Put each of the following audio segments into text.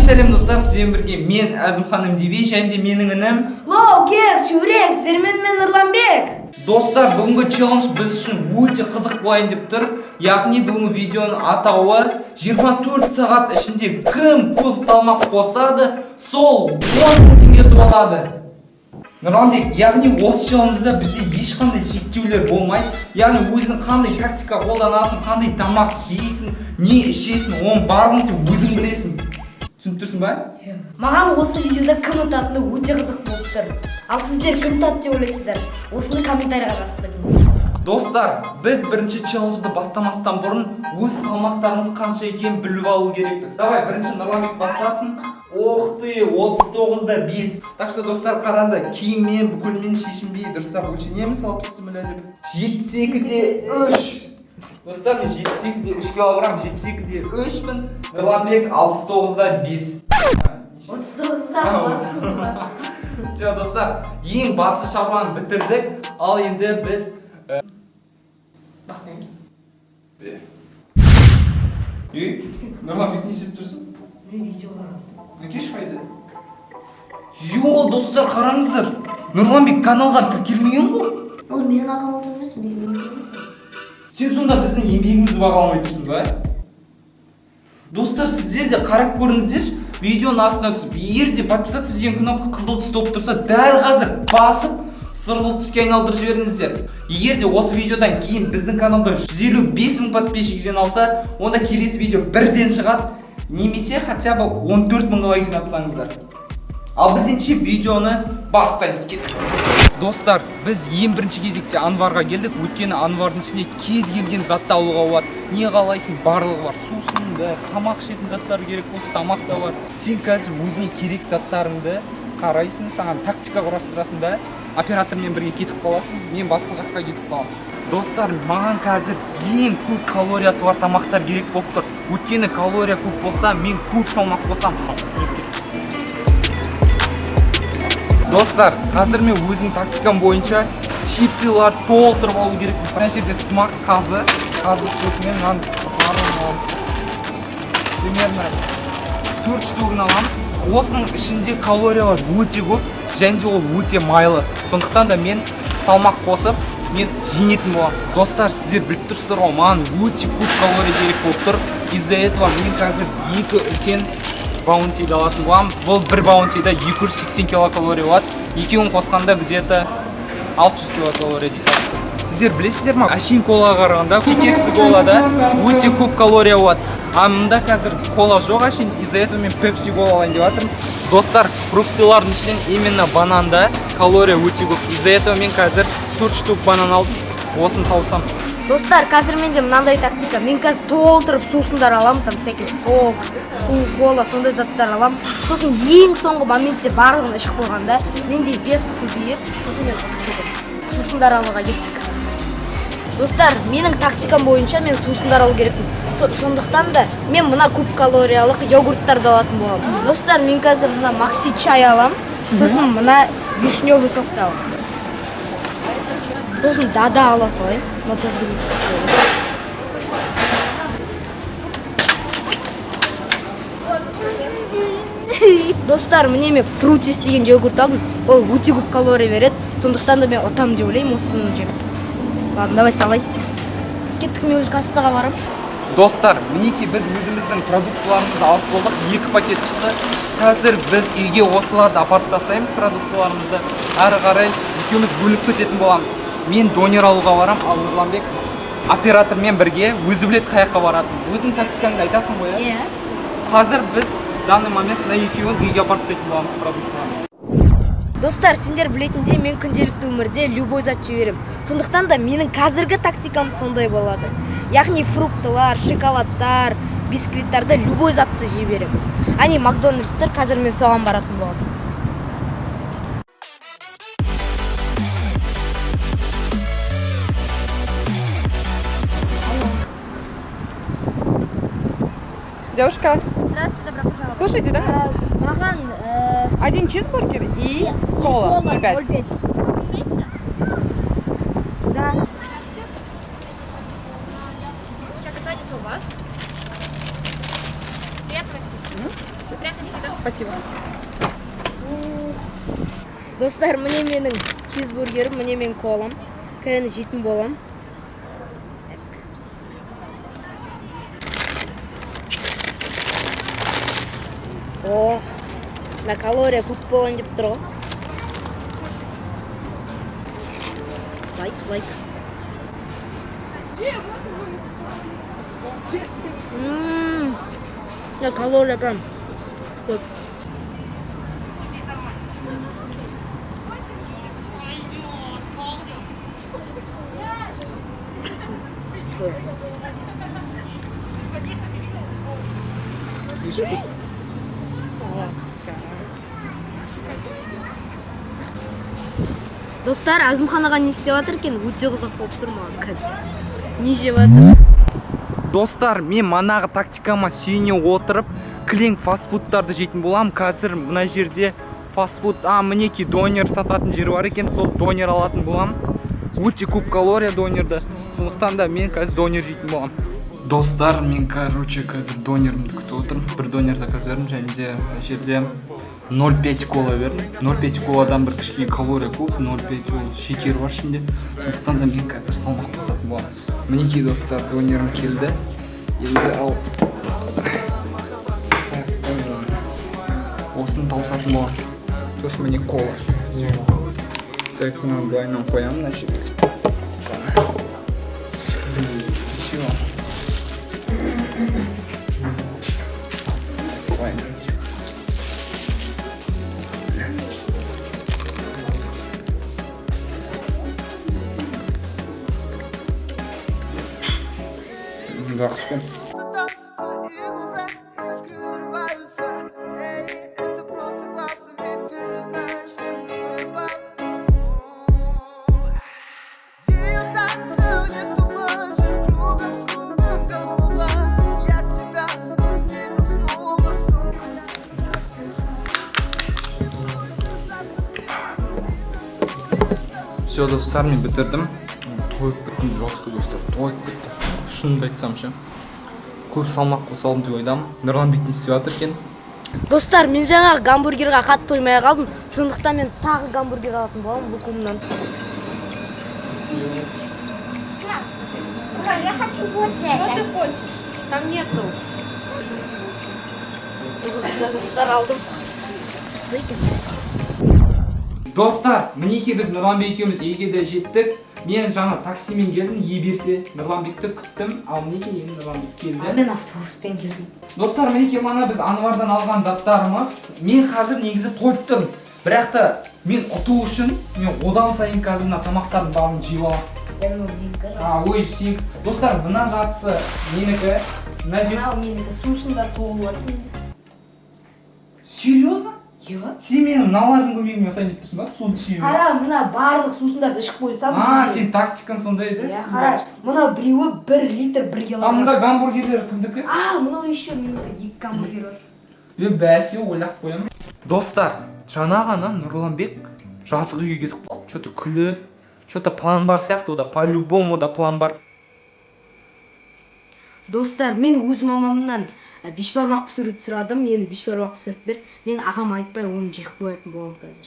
сәлем достар, сіздермен бірге мен Әзімхан МДВ және де менің інім Лол, кек, чүбірек, сіздермен мен Нұрланбек. Достар, бүгінгі челлендж біз үшін өте қызық болайын деп тұр. Яғни бүгінгі видеоның атауы 24 сағат ішінде кім көп салмақ қосады, сол 10 мың теңге ұтып алады. Нұрланбек, яғни осы челленджда бізде ешқандай шектеулер болмайды. Яғни өзің қандай тактика қолданасың, қандай тамақ жейсің, не ішесің, оның барлығын сен өзің білесің. Түсініп тұрсың ба? Маған осы видеода кім ұтатыны өте қызық болып тұр. Ал сіздер кім ұтады деп ойлайсыздар? Осыны комментарийға жазып қойыңыздар. Достар, біз бірінші челленджді бастамастан бұрын өз салмақтарымыз қанша екенін біліп алу керекпіз. Давай, бірінші Нұрланбек бастасын. Ох ты, 39-да 5. Так что достар, қараңдар, киіммен, бүкілмен шешінбей дұрыстап өлшенеміз, салып бісміллә деп. 72-де 3. Достар, мен 72-де 3 килограмм, 72-де 3-мін. Нұрланбек 69-да 5. 39-да басым. Все, достар, ең басты шаруаны бітірдік. Ал енді біз Бастаймыз. Нұрланбек, не істеп тұрсың? Мен видео қарадым. Кеш қайда? Йо, достар, қараңыздар. Нұрланбек каналға тіркелмеген ғой. Ол менің аккаунтым емес, менің емес. Сен сонда біздің еңбегімізді бағаламай тұрсың ба? Достар, сіздер де қарап көріңіздерші. Видеоның астына түсіп, егер де подписаться деген кнопка қызыл түсті болып тұрса, дәл қазір басып сұрғылт түске айналдырып жіберіңіздер. Егер де осы видеодан кейін біздің каналда 155 мың подписчик жиналса, онда келесі видео бірден шығады, немесе хотя бы 14 мың лайк жинапсаңыздар. Ал біз енді видеоны бастаймыз, кеттік. Достар, біз ең бірінші кезекте Анварға келдік, өйткені Анвардың ішінде кез келген затты алуға болады. Не қалайсың, барлығы бар. Сусын да, тамақ ішетін заттар керек болса, тамақ та бар. Сен қазір өзіңе керек заттарыңды қарайсың, саған тактика құрастырасың да, оператормен бірге кетіп қаласың, мен басқа жаққа кетіп қаламын. Достар, маған қазір ең көп калориясы бар тамақтар керек болып тұр. Өйткені калория көп болса, мен көп салмақ қосам. Достар, қазір мен өзім тактикам бойынша чипсилар толтырып алу керек. Мына жерде смак қазы сосымен мынаны барлығын аламыз. Примерно 4 штугын аламыз. Осының ішінде калориялар өте көп, және де ол өте майлы. Сондықтан да мен салмақ қосып, мен жеңетін боламын. Достар, сіздер біліп тұрсыздар ғой, маған өте көп калория керек болып тұр. Из-за этого мен қазір 2 үлкен баунтиді алатын боламын. Бұл бір баунтида 280 килокалория болады. Екеуін қосқанда где-то 600 килокалория дейсіз. Сіздер білесіздер ма? Әшейін колаға қарағанда, кекесі колада өте көп калория болады. А мында қазір кола жоқ әшейін, из-за этого мен пепси кола алайын деп жатырмын. Достар, фруктылардың ішінен именно бананда калория өте көп. Из-за этого мен қазір 4 штук банан алдым. Осын таусам. Достар, қазір менде мынандай тактика. Мен қазір толтырып сусындар аламын, там всякий сок, су, кола, сондай заттар аламын. Сосын ең соңғы моментте барлығын ішіп қойғанда, менде вес көбейіп, сосын мен ұтып кетемін. Сусындар алуға кеттік. Достар, менің тактикам бойынша мен сусындар алу керекпін. Сондықтан да мен мына көп калориялық йогурттарды алатын боламын. Достар, мен қазір мына макси чай аламын, сосын мына вишневый сокты аламын. Сосын дада ала салайын. Но тоже Достар, міне мен фрутис деген йогурт алдым. Ол өте көп калория береді. Сондықтан да мен ұтамын деп ойлаймын осыны жеп. Ладно, давай салайын. Кеттік, мен уже кассаға барам. Достар, мінеки біз өзіміздің продуктыларымызды алып болдық, 2 пакет шықты. Қазір біз үйге осыларды апарып тастаймыз продуктыларымызды. Әрі қарай екеуміз бөліп кететін боламыз. Мен донер алуға барам, ал Нұрланбек оператормен бірге өзі білет қаяққа баратын. Өзің тактикаңды айтасың ғой, Иә. Қазір біз данный момент на екеуін үйге апарып тастайтын боламыз продуктыларымыз. Достар, сендер білетіндей, мен күнделікті өмірде любой зат жіберем. Сондықтан да менің қазіргі тактикам сондай болады. Яғни фруктылар, шоколадтар, бисквиттарды любой затты жіберем. Әне Макдональдстар, қазір мен соған баратын боламын. Девушка, Здравствуйте, добро пожаловать. слушайте, да? Маған 1 чизбургер и кола 0,5. 0,5. Да. Как останется у вас? Приятного аппетита. Спасибо. Достар, міне менің чизбургерім, міне мен колам. Кәне жейтін болам. О, на калория көп болған деп тұр ғой. Лайк. Я калория прям көп. Достар, Азымханаға не істеп жатыр екен? Өте қызық болып тұр маған қазір. Не жеп жатыр? Достар, мен манағы тактикама сүйене отырып, кілең фастфудтарды жейтін болам. Қазір мына жерде фастфуд, мінеки донер сататын жер бар екен, сол донер алатын болам. Өте көп калория донерді. Сондықтан да мен қазір донер жейтін болам. Достар, мен қазір донерімді күтіп отырмын. Бір донер заказ бердім, және де мына жерде 0,5 кола бердім. 0,5 коладан бір кішкене калория көп, 0,5 ол шекер бар ішінде. Сондықтан да мен қазір салмақ қосатын боламын. Мінеки достар, донерім келді. Енді ал осыны таусатын боламын. Сосын міне кола. Так, мына былайынан қоямын, значит. Все. Жақсы. Все, достар, мен бітірдім. Тойып біттім, жосқы достар, тойып бітті. Шынымды айтсам ше. Көп салмақ қосалдым деп ойдам. Нұрланбек не істеп жатыр екен? Достар, мен жаңағы гамбургерға қатты тоймай қалдым. Сондықтан мен тағы гамбургер алатын боламын Лукумнан. Я хочу вот это. Что ты хочешь? Там нету. Достар алдым. Достар, мінеки біз Нұрланбек екеуміз үйге де жеттік. Мен жаңа таксимен келдім, ерте Нұрланбекті күттім, ал мінеки енді Нұрланбек келді. Мен автобуспен келдім. Достар, мінеки мана біз Анвардан алған заттарымыз. Мен қазір негізі тойып тұрмын. Бірақ та мен ұту үшін мен одан сайын қазір мына тамақтардың барын жеп аламын. Ой, сүйік. Достар, мына жартысы менікі. Мынау менікі сусындар толып жатыр. Серьезно? Иә. Сен менің мыналардың көмегімен ұтайын деп тұрсың ба? Суды ішіп. Қара, мына барлық сусындарды ішіп қойсам. Сен тактикаң сондай еді? Иә, қара. Мына біреуі 1 литр 1 килограмм. Мұнда гамбургерлер кімдікі? Мынау еще менікі 2 гамбургер бар. Бәсе ойлап қоямын. Достар, жаңа ғана Нұрланбек жазғы үйге кетіп қалды. Что-то күліп, что-то план бар сияқты, ода по-любому да план бар. Достар, мен өз мамамнан бешбармақ пісіруді сұрадым. Енді бешбармақ пісіріп бер. Мен ағам айтпай оны жеп қоятын боламын қазір.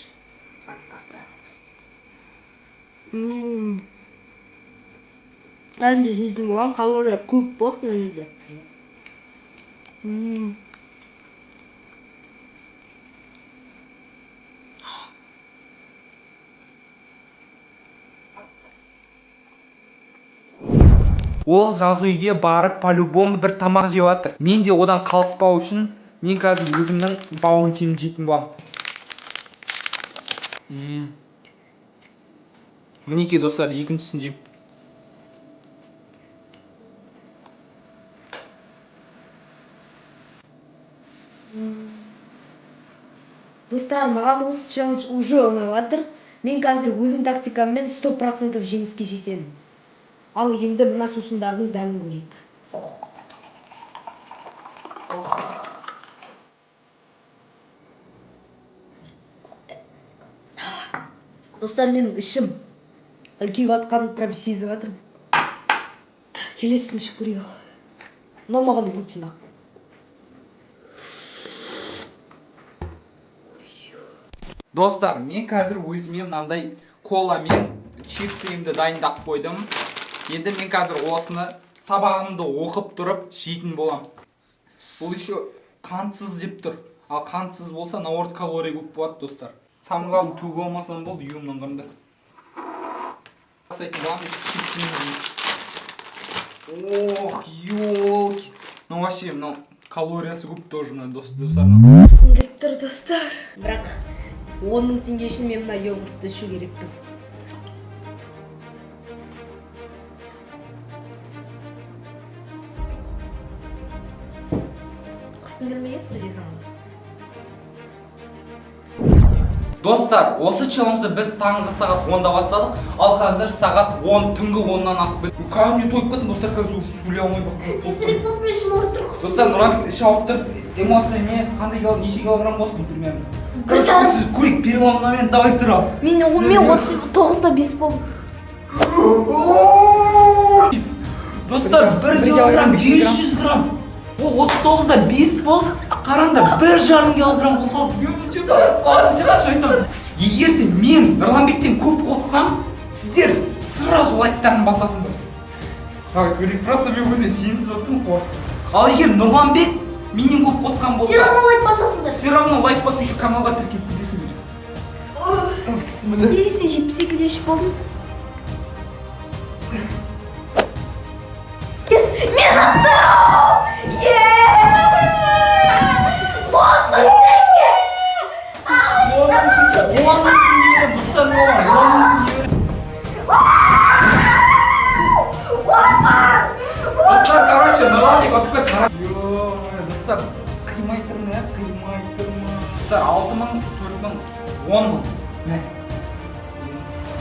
Әлде жейтін болам, калория көп болды мына жерде. Ол жазғы үйге барып по-любому бір тамақ жеп жатыр. Мен де одан қалыспау үшін мен қазір өзімнің баунтиімді жейтін боламын. Мінеки достар, екіншісін жеймін. Достар, маған осы челлендж уже ұнап жатыр. Мен қазір өзім тактикаммен 100% жеңіске жетемін. Ал енді мына сусындардың дәмін көрейік. Достар, менің ішім үлкейіп жатқанын прям сезіп жатырмын. Келесін ішіп көрейік. Мынау маған өте ұнап. Достар, мен қазір өзіме мынандай кола мен чипсімді дайындап қойдым. Енді мен қазір осыны сабағымды оқып тұрып жейтін болам. Бұл еще қантсыз деп тұр. Ал қантсыз болса наоборот калория көп болады, достар. Самғал түгі болмасам болды, үйімнің қырында. Жасайтын боламын, чипсімді. Ох, елки. Ну вообще, мынау калориясы көп тоже мына достар. Сын келіп тұр, достар. Бірақ 10 мың теңге үшін мен мына йогуртты ішу керекпін. Қысым келмей еді десем. Достар, осы челленджді біз таңғы сағат 10-да бастадық, ал қазір сағат 10 түнгі 10-нан асып кетті. Кәдімгі тойып кеттім, достар, қазір уже сөйлей алмай бақтым. Тезірек болып ішім ауырып тұр. Достар, Нұран іші ауырып тұр, эмоция не, қандай неше килограмм болсын, примерно. Бір жарым. Сіз көрейік, переломнамен давай тұра. Мен 39-да 5 болдым. Достар, 1 килограмм 500 грамм. О, 39-да 5 бол, қараңдар, 1,5 килограмм болса, мен че тарап қалады, сен шайтан. Егер де мен Нұрланбектен көп қоссам, сіздер сразу лайктарын басасыңдар. Давай, көрейік, просто мен өзіме сенсіз отырмын, қорқып. Ал егер Нұрланбек менен көп қосқан болса, Все равно лайк басасыңдар. все равно лайк басып, еще каналға тіркеліп кетесіңдер. Бісміллә. Сен 72-де ішіп болдың. Мен аттым! 10 мың теңге! 10 мың теңге, достар, 10 мың теңге. Достар, короче, Нұрланбек ұтып кетті. Достар, қимай тұрмын, қимай тұрмын. Достар, 6 мың, 4 мың, 10 мың.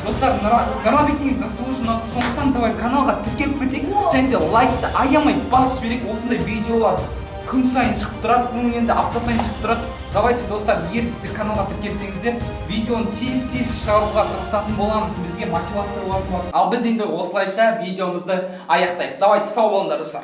Достар, Нұрланбектен заслуженно, сондықтан давай каналға тіркеліп кетейік. Және де лайкты аямай басып жіберейік. Осындай видеолар күн сайын шығып тұрады, енді апта сайын шығып тұрады. Давайте, достар, егер сіздер каналға тіркелсеңіздер, видеоны тез шығаруға тырысатын боламыз, бізге мотивация болады. Ал біз енді осылайша видеомызды аяқтайық. Давайте, сау болыңдар, достар.